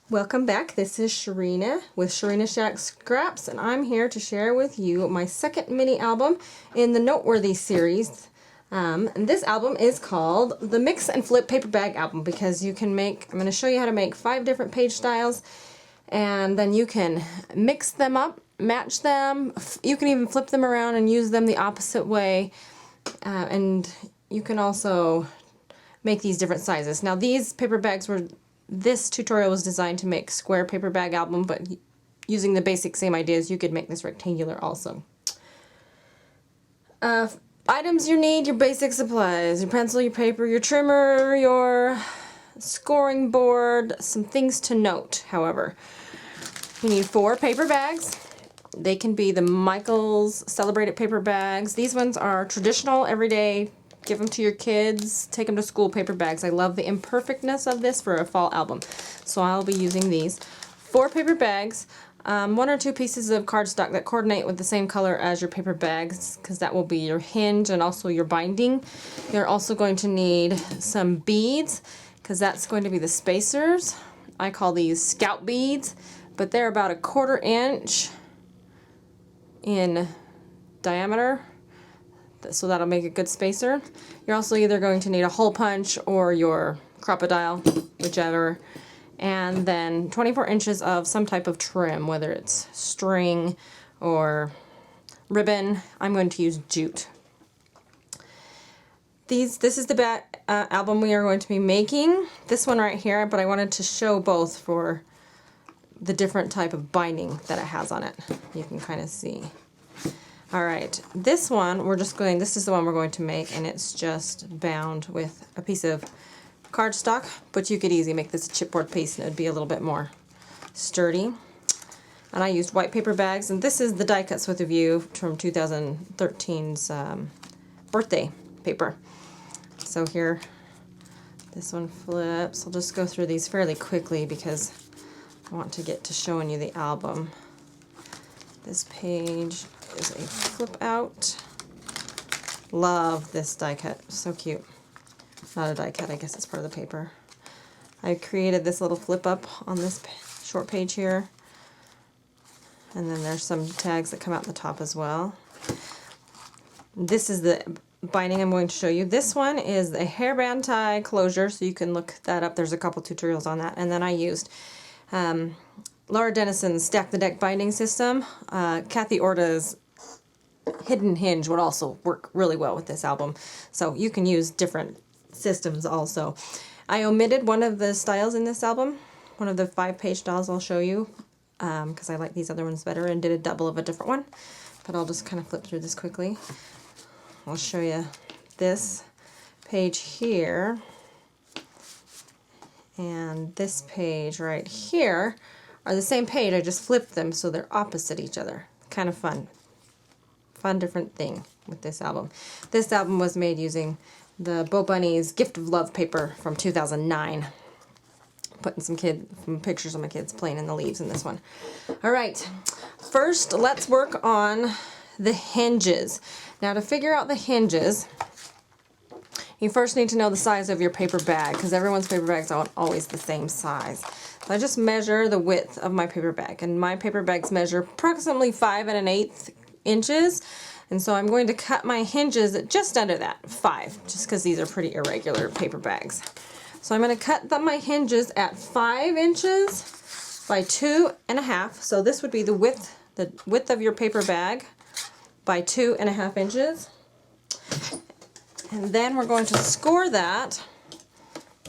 Welcome back. This is Sharina with Sharina Shack Scraps, and I'm here to share with you my second mini album in the Noteworthy series. And this album is called the Mix and Flip Paper Bag Album because you can make, I'm going to show you how to make 5 different page styles, and then you can mix them up, match them. You can even flip them around and use them the opposite way, and you can also make these different sizes. Now these paper bags this tutorial was designed to make square paper bag album, but using the basic same ideas, you could make this rectangular also. Items you need, your basic supplies, your pencil, your paper, your trimmer, your scoring board, some things to note, however. You need 4 paper bags. They can be the Michaels Celebrated paper bags. These ones are traditional, everyday, give them to your kids, take them to school paper bags. I love the imperfectness of this for a fall album, so I'll be using these. 4 paper bags, 1 or 2 pieces of cardstock that coordinate with the same color as your paper bags, because that will be your hinge and also your binding. You're also going to need some beads, because that's going to be the spacers. I call these scout beads, but they're about 1/4 inch in diameter, so that'll make a good spacer. You're also either going to need a hole punch or your crocodile, whichever, and then 24 inches of some type of trim, whether it's string or ribbon. I'm going to use jute. This is the album we are going to be making. This one right here, but I wanted to show both for the different type of binding that it has on it. You can kind of see. Alright, this one this is the one we're going to make, and it's just bound with a piece of cardstock, but you could easily make this a chipboard piece and it would be a little bit more sturdy. And I used white paper bags, and this is the Die Cuts with a View from 2013's birthday paper. So here, this one flips. I'll just go through these fairly quickly because I want to get to showing you the album. This page is a flip out. Love this die cut, so cute. Not a die cut, I guess it's part of the paper. I created this little flip up on this short page here, and then there's some tags that come out the top as well. This is the binding I'm going to show you. This one is a hairband tie closure, so you can look that up. There's a couple tutorials on that. And then I used Laura Dennison's Stack the Deck binding system. Kathy Orta's Hidden Hinge would also work really well with this album. So you can use different systems also. I omitted one of the styles in this album, one of the 5-page styles I'll show you, because I like these other ones better, and did a double of a different one. But I'll just kind of flip through this quickly. I'll show you this page here, and this page right here are the same page. I just flipped them so they're opposite each other. Kind of fun. Fun different thing with this album. This album was made using the Bo Bunny's Gift of Love paper from 2009. Putting some pictures of my kids playing in the leaves in this one. Alright, first let's work on the hinges. Now to figure out the hinges, you first need to know the size of your paper bag, because everyone's paper bags aren't always the same size. So I just measure the width of my paper bag, and my paper bags measure approximately 5 1/8 inches, and so I'm going to cut my hinges at just under that, 5, just because these are pretty irregular paper bags. So I'm going to cut my hinges at 5 inches by 2 1/2. So this would be the width of your paper bag by 2 1/2 inches. And then we're going to score that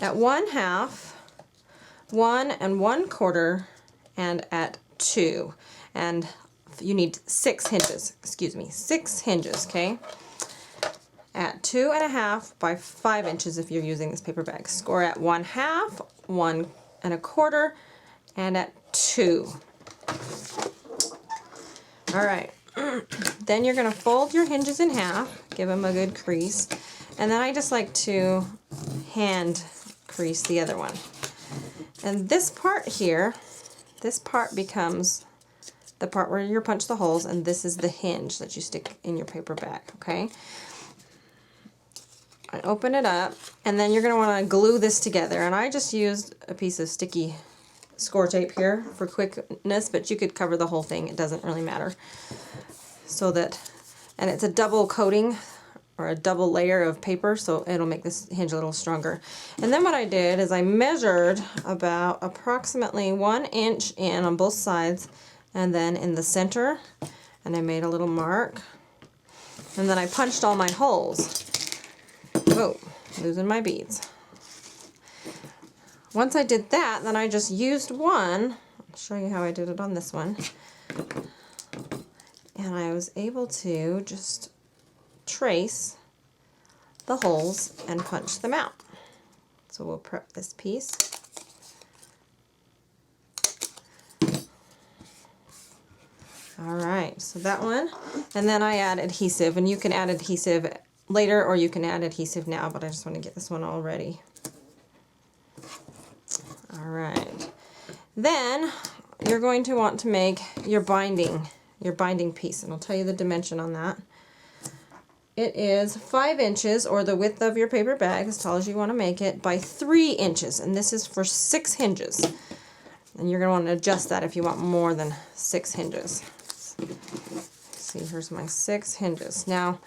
at 1/2, 1 1/4, and at 2. And you need 6 hinges, 6 hinges, okay? At 2 1/2 by 5 inches if you're using this paper bag. Score at 1/2, 1 1/4, and at 2. Alright, then you're going to fold your hinges in half, give them a good crease, and then I just like to hand crease the other one. And this part here, this part becomes the part where you punch the holes, and this is the hinge that you stick in your paper bag, okay? I open it up, and then you're going to want to glue this together, and I just used a piece of sticky score tape here for quickness, but you could cover the whole thing. It doesn't really matter. So that, and it's a double coating or a double layer of paper, so it'll make this hinge a little stronger. And then what I did is I measured about approximately 1 inch in on both sides and then in the center, and I made a little mark. And then I punched all my holes. Oh, losing my beads. Once I did that, then I just used one. I'll show you how I did it on this one. And I was able to just trace the holes and punch them out. So we'll prep this piece. Alright, so that one. And then I add adhesive, and you can add adhesive later or you can add adhesive now, but I just want to get this one all ready. Alright. Then you're going to want to make your binding piece, and I'll tell you the dimension on that. It is 5 inches, or the width of your paper bag, as tall as you want to make it, by 3 inches, and this is for 6 hinges. And you're going to want to adjust that if you want more than 6 hinges. See, here's my 6 hinges. Now,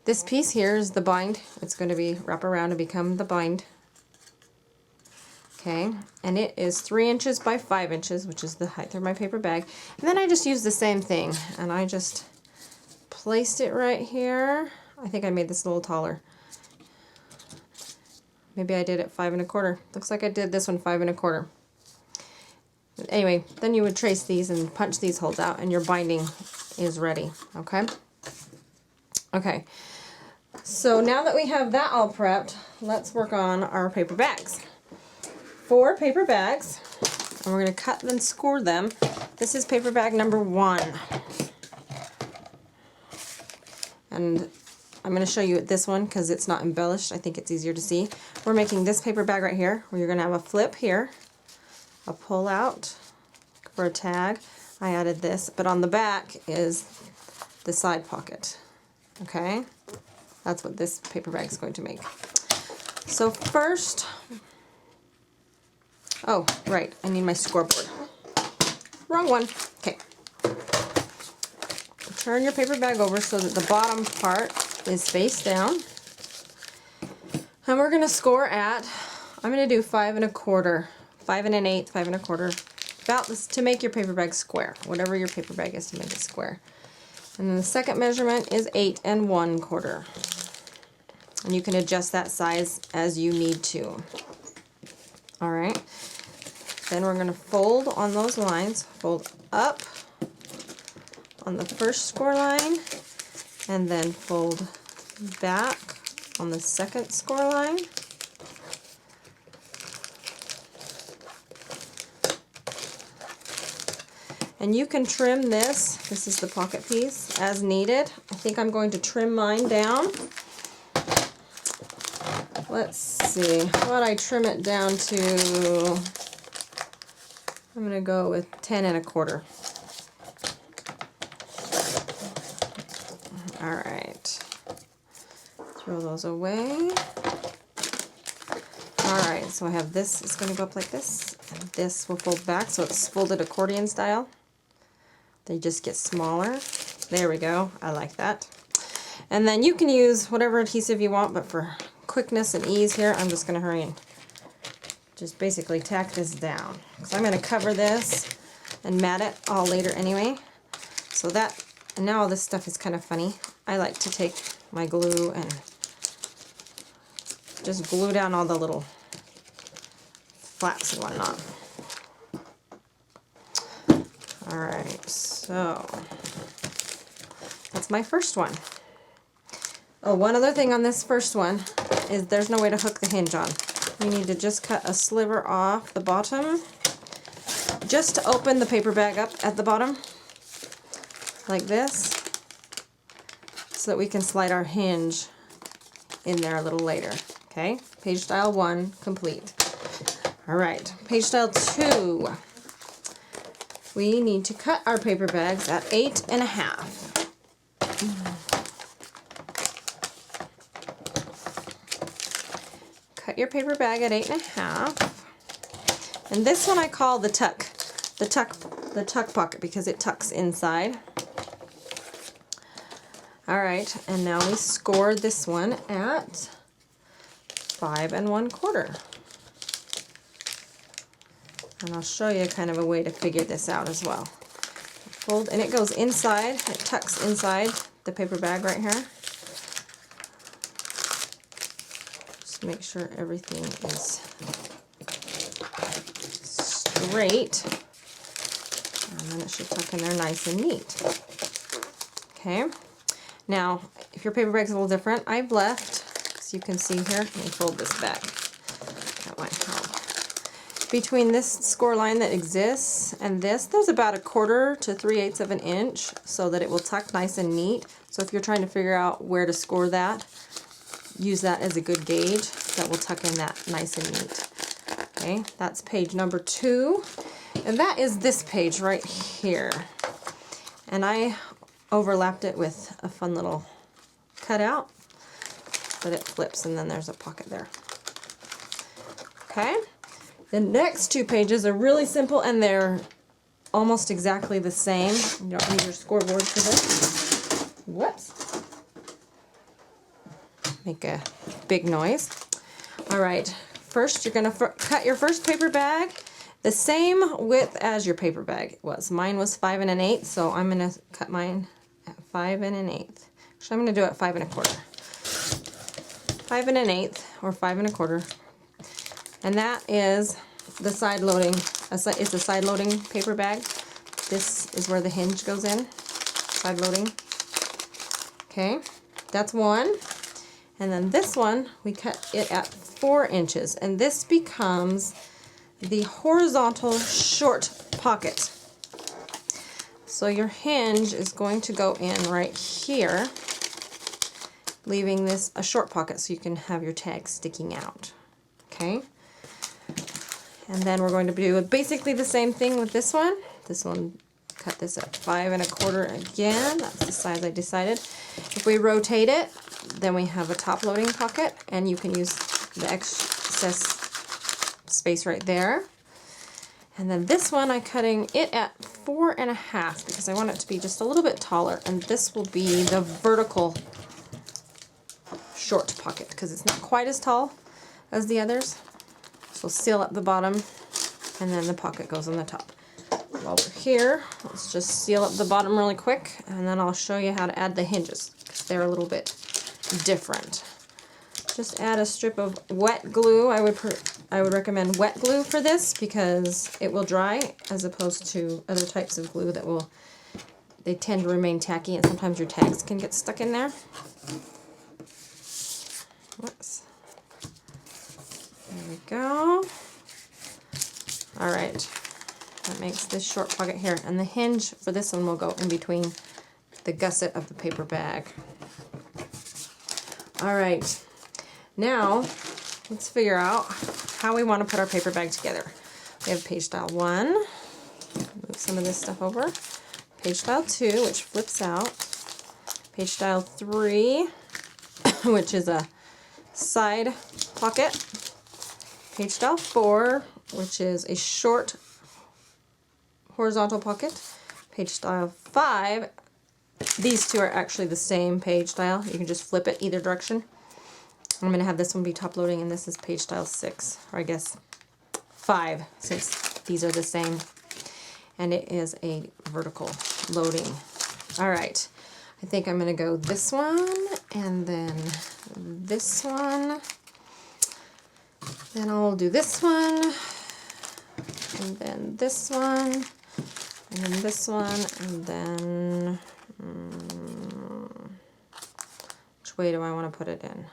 this piece here is the bind. It's going to be wrap around and become the bind. Okay, and it is 3 inches by 5 inches, which is the height of my paper bag. And then I just used the same thing, and I just placed it right here. I think I made this a little taller. Maybe I did it 5 1/4. Looks like I did this one 5 1/4. Anyway, then you would trace these and punch these holes out, and your binding is ready. Okay. Okay. So now that we have that all prepped, let's work on our paper bags. 4 paper bags, and we're going to cut and score them. This is paper bag number 1. And I'm going to show you this one because it's not embellished. I think it's easier to see. We're making this paper bag right here, where you're going to have a flip here, a pull out for a tag. I added this, but on the back is the side pocket. Okay? That's what this paper bag is going to make. So first, oh, right, I need my scoreboard. Wrong one. Okay. Turn your paper bag over so that the bottom part is face down. And we're going to score at, I'm going to do 5 1/4, 5 1/8, 5 1/4, about this to make your paper bag square, whatever your paper bag is to make it square. And then the second measurement is 8 1/4. And you can adjust that size as you need to. Alright. Then we're going to fold on those lines, fold up on the first score line, and then fold back on the second score line. And you can trim this is the pocket piece, as needed. I think I'm going to trim mine down. Let's see, what I trim it down to, I'm going to go with 10 1/4. Alright, throw those away. Alright, so I have this, it's going to go up like this, and this will fold back, so it's folded accordion style. They just get smaller. There we go, I like that. And then you can use whatever adhesive you want, but for quickness and ease here, I'm just going to hurry and just basically tack this down. So I'm going to cover this and mat it all later anyway. So that, and now all this stuff is kind of funny. I like to take my glue and just glue down all the little flaps and whatnot. Alright, so that's my first one. Oh, one other thing on this first one is there's no way to hook the hinge on. You need to just cut a sliver off the bottom just to open the paper bag up at the bottom like this, so that we can slide our hinge in there a little later. Okay, page style 1 complete. Alright, page style 2. We need to cut our paper bags at 8 1/2. Cut your paper bag at 8 1/2. And this one I call the tuck pocket because it tucks inside. All right, and now we score this one at 5 1/4. And I'll show you kind of a way to figure this out as well. Fold, and it goes inside, it tucks inside the paper bag right here. Just make sure everything is straight. And then it should tuck in there nice and neat. Okay, now if your paper bag's a little different, I've left, as you can see here, let me fold this back. That might help. Between this score line that exists and this, there's about 1/4 to 3/8 of an inch so that it will tuck nice and neat. So if you're trying to figure out where to score that, use that as a good gauge. That will tuck in that nice and neat. Okay, that's page number 2. And that is this page right here. And I overlapped it with a fun little cutout, but it flips and then there's a pocket there. Okay. The next 2 pages are really simple and they're almost exactly the same. You don't need your scoreboard for this. Whoops. Make a big noise. All right, first you're going to cut your first paper bag the same width as your paper bag was. Mine was 5 1/8, so I'm going to cut mine at 5 1/8. Actually, I'm going to do it 5 1/4. 5 1/8 or 5 1/4. And that is the side loading. It's a side loading paper bag. This is where the hinge goes in. Side loading. Okay, that's one. And then this one, we cut it at 4 inches. And this becomes the horizontal short pocket. So your hinge is going to go in right here, leaving this a short pocket so you can have your tag sticking out. Okay. And then we're going to do basically the same thing with this one. This one, cut this at 5 1/4 again. That's the size I decided. If we rotate it, then we have a top loading pocket, and you can use the excess space right there. And then this one, I'm cutting it at 4 1/2 because I want it to be just a little bit taller, and this will be the vertical short pocket because it's not quite as tall as the others. So seal up the bottom, and then the pocket goes on the top. While we're here, let's just seal up the bottom really quick, and then I'll show you how to add the hinges because they're a little bit different. Just add a strip of wet glue. I would recommend wet glue for this because it will dry as opposed to other types of glue that they tend to remain tacky, and sometimes your tags can get stuck in there. Whoops. There we go. All right, that makes this short pocket here, and the hinge for this one will go in between the gusset of the paper bag. All right, now let's figure out how we want to put our paper bag together. We have page style 1, move some of this stuff over, page style 2, which flips out, page style 3, which is a side pocket, page style 4, which is a short horizontal pocket, page style 5. These two are actually the same page style. You can just flip it either direction. I'm going to have this one be top loading, and this is page style 6, or I guess 5, since these are the same. And it is a vertical loading. All right, I think I'm going to go this one, and then this one. Then I'll do this one, and then this one, and then this one, and then which way do I want to put it in?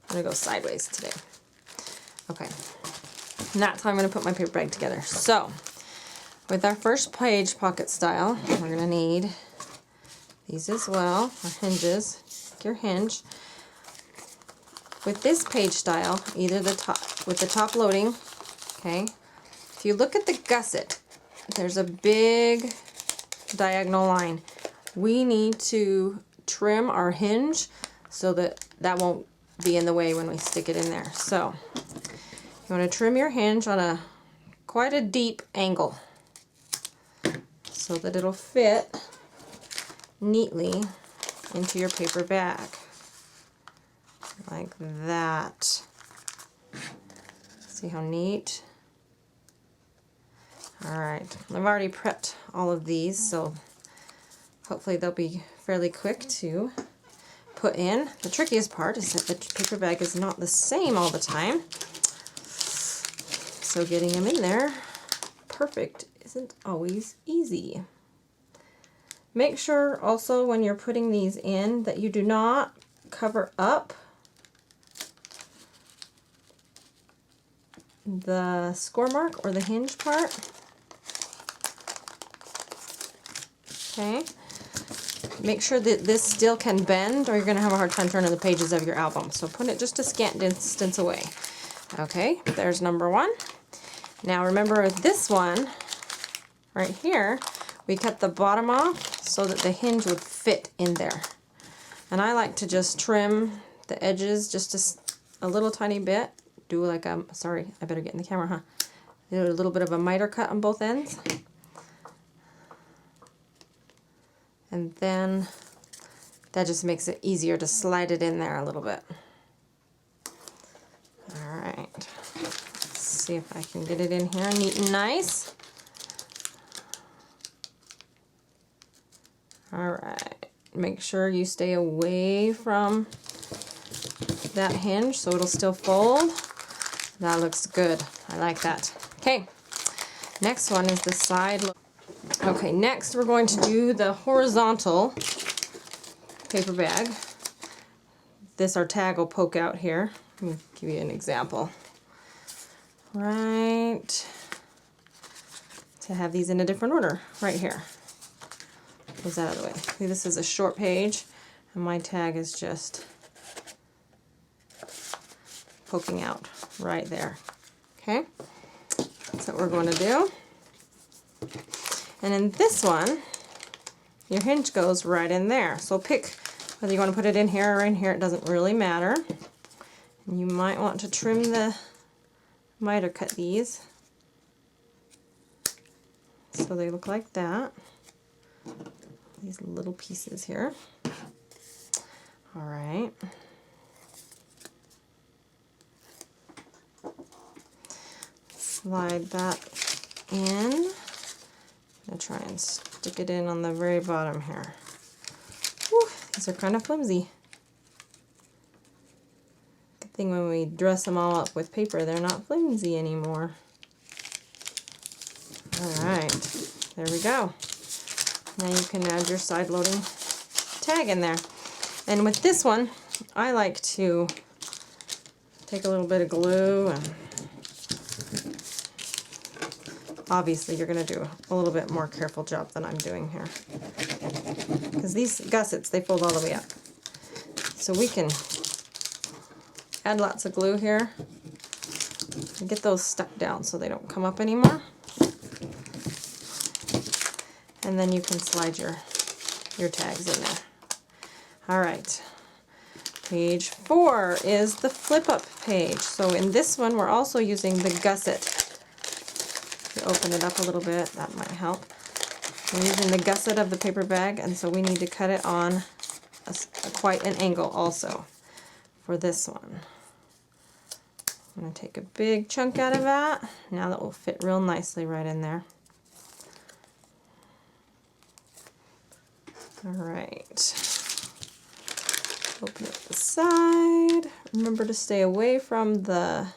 I'm going to go sideways today. Okay, and that's how I'm going to put my paper bag together. So, with our first page pocket style, we're going to need these as well, our hinges. Take your hinge. With this page style, either the top, with the top loading, okay, if you look at the gusset, there's a big diagonal line. We need to trim our hinge so that that won't be in the way when we stick it in there. So You want to trim your hinge on quite a deep angle so that it'll fit neatly into your paper bag. Like that. See how neat? Alright, I've already prepped all of these, so hopefully they'll be fairly quick to put in. The trickiest part is that the paper bag is not the same all the time, so getting them in there perfect isn't always easy. Make sure also when you're putting these in that you do not cover up the score mark or the hinge part. Okay. Make sure that this still can bend or you're going to have a hard time turning the pages of your album. So put it just a scant distance away. Okay, there's number one. Now remember this one right here, we cut the bottom off so that the hinge would fit in there. And I like to just trim the edges just a little tiny bit. Do like a, sorry, I better get in the camera, huh? Do a little bit of a miter cut on both ends. And then that just makes it easier to slide it in there a little bit. Alright, let's see if I can get it in here neat and nice. Alright, make sure you stay away from that hinge so it'll still fold. That looks good. I like that. Okay, next one is the side look. Okay, next we're going to do the horizontal paper bag. Our tag will poke out here. Let me give you an example. Right, to have these in a different order, right here. Close that out of the way. See, this is a short page, and my tag is just poking out right there. Okay, that's what we're going to do. And in this one, your hinge goes right in there. So pick whether you want to put it in here or in here, it doesn't really matter. And you might want to trim the miter cut these so they look like that. These little pieces here. Alright. Slide that in. I'm going to try and stick it in on the very bottom here. Whew, these are kind of flimsy. Good thing when we dress them all up with paper, they're not flimsy anymore. Alright, there we go. Now you can add your side loading tag in there. And with this one, I like to take a little bit of glue, and obviously you're going to do a little bit more careful job than I'm doing here. Because these gussets, they fold all the way up. So we can add lots of glue here and get those stuck down so they don't come up anymore. And then you can slide your tags in there. Alright, page 4 is the flip up page. So in this one we're also using the gusset. If you open it up a little bit, that might help. We're using the gusset of the paper bag, and so we need to cut it on quite an angle also for this one. I'm going to take a big chunk out of that. Now that will fit real nicely right in there. Alright, open up the side. Remember to stay away from the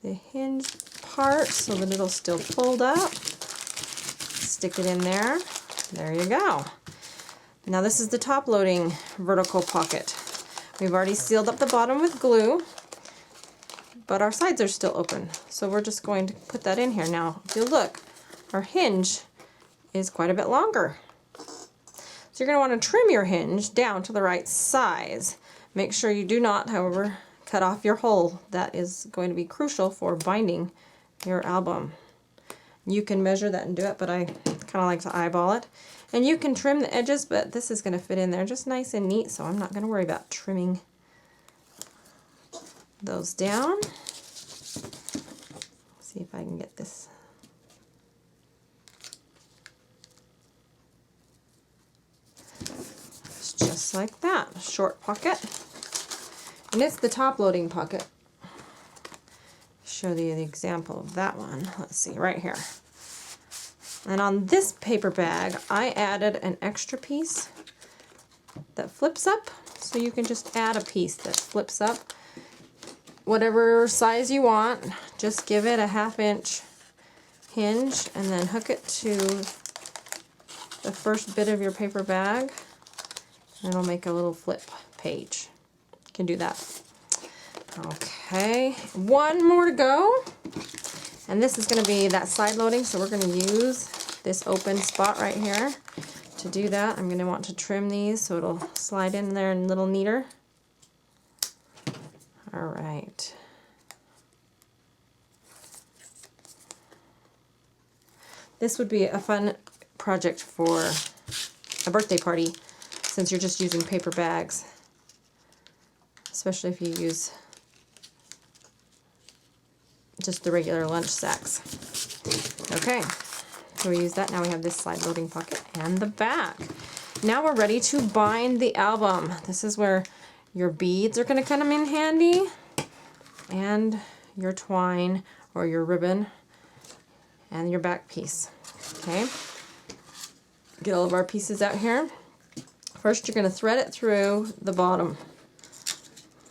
hinge part so that it'll still fold up. Stick it in there. There you go. Now this is the top loading vertical pocket. We've already sealed up the bottom with glue, but our sides are still open. So we're just going to put that in here. Now, if you look, our hinge is quite a bit longer. So you're going to want to trim your hinge down to the right size. Make sure you do not, however, cut off your hole. That is going to be crucial for binding your album. You can measure that and do it, but I kind of like to eyeball it. And you can trim the edges, but this is going to fit in there just nice and neat, so I'm not going to worry about trimming those down. See if I can get this. It's just like that, a short pocket. And it's the top loading pocket. Show you the example of that one. Let's see, right here. And on this paper bag, I added an extra piece that flips up, so you can just add a piece that flips up. Whatever size you want, just give it a 1/2 inch hinge and then hook it to the first bit of your paper bag, and it'll make a little flip page. You can do that. Okay, one more to go. And this is going to be that side loading, so we're going to use this open spot right here. To do that, I'm going to want to trim these so it'll slide in there a little neater. All right. This would be a fun project for a birthday party, since you're just using paper bags, especially if you use just the regular lunch sacks. Okay, so we use that. Now we have this side loading pocket and the back. Now we're ready to bind the album. This is where your beads are going to come in handy, and your twine or your ribbon and your back piece. Okay, get all of our pieces out here. First, you're going to thread it through the bottom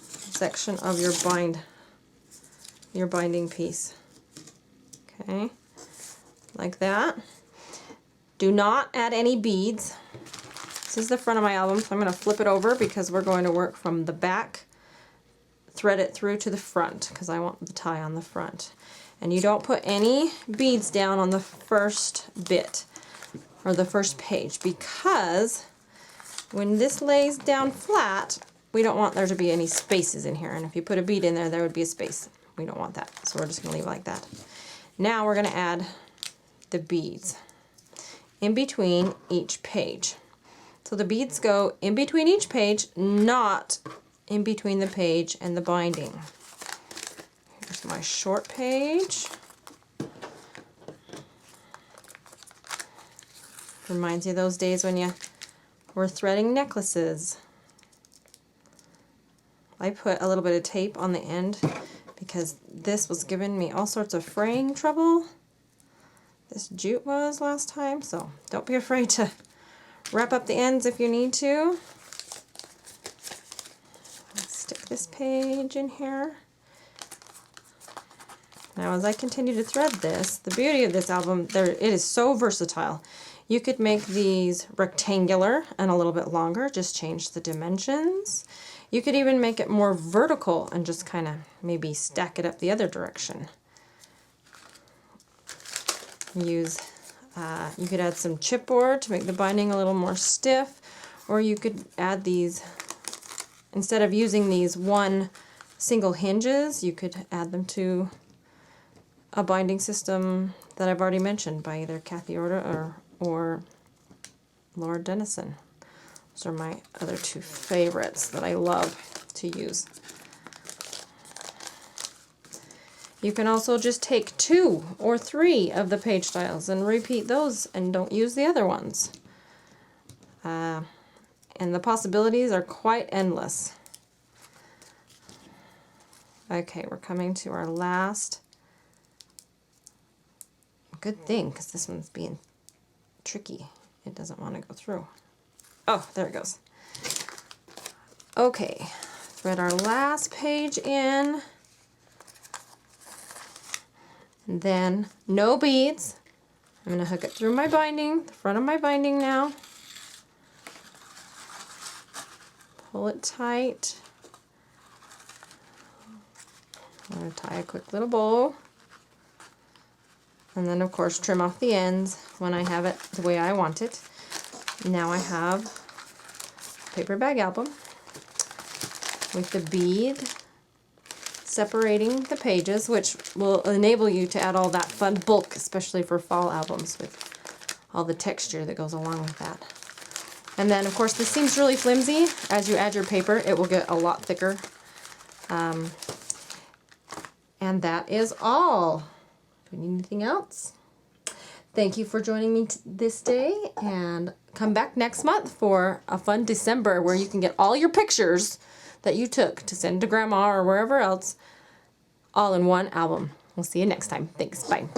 section of your binding piece. Okay, like that. Do not add any beads. This is the front of my album, so I'm going to flip it over because we're going to work from the back, thread it through to the front because I want the tie on the front. And you don't put any beads down on the first bit or the first page, because when this lays down flat, we don't want there to be any spaces in here. And if you put a bead in there, there would be a space. We don't want that, so we're just going to leave it like that. Now we're going to add the beads in between each page. So the beads go in between each page, not in between the page and the binding. Here's my short page. Reminds you of those days when you were threading necklaces. I put a little bit of tape on the end because this was giving me all sorts of fraying trouble. This jute was last time, so don't be afraid to wrap up the ends if you need to. Let's stick this page in here. Now as I continue to thread this, the beauty of this album, it is so versatile. You could make these rectangular and a little bit longer, just change the dimensions. You could even make it more vertical and just kind of maybe stack it up the other direction. You could add some chipboard to make the binding a little more stiff, or you could add these, instead of using these one single hinges, you could add them to a binding system that I've already mentioned by either Kathy Orta or Laura Dennison. Those are my other two favorites that I love to use. You can also just take 2 or 3 of the page styles and repeat those and don't use the other ones. And the possibilities are quite endless. Okay, we're coming to our last. Good thing, because this one's being tricky. It doesn't want to go through. Oh, there it goes. Okay, thread our last page in. And then no beads. I'm going to hook it through my binding, the front of my binding now. Pull it tight. I'm going to tie a quick little bow. And then of course trim off the ends when I have it the way I want it. Now I have a paper bag album with the bead separating the pages, which will enable you to add all that fun bulk, especially for fall albums with all the texture that goes along with that. And then, of course, this seems really flimsy. As you add your paper, it will get a lot thicker. And that is all. Do we need anything else? Thank you for joining me this day, and come back next month for a fun December where you can get all your pictures that you took to send to Grandma or wherever else all in one album. We'll see you next time. Thanks. Bye.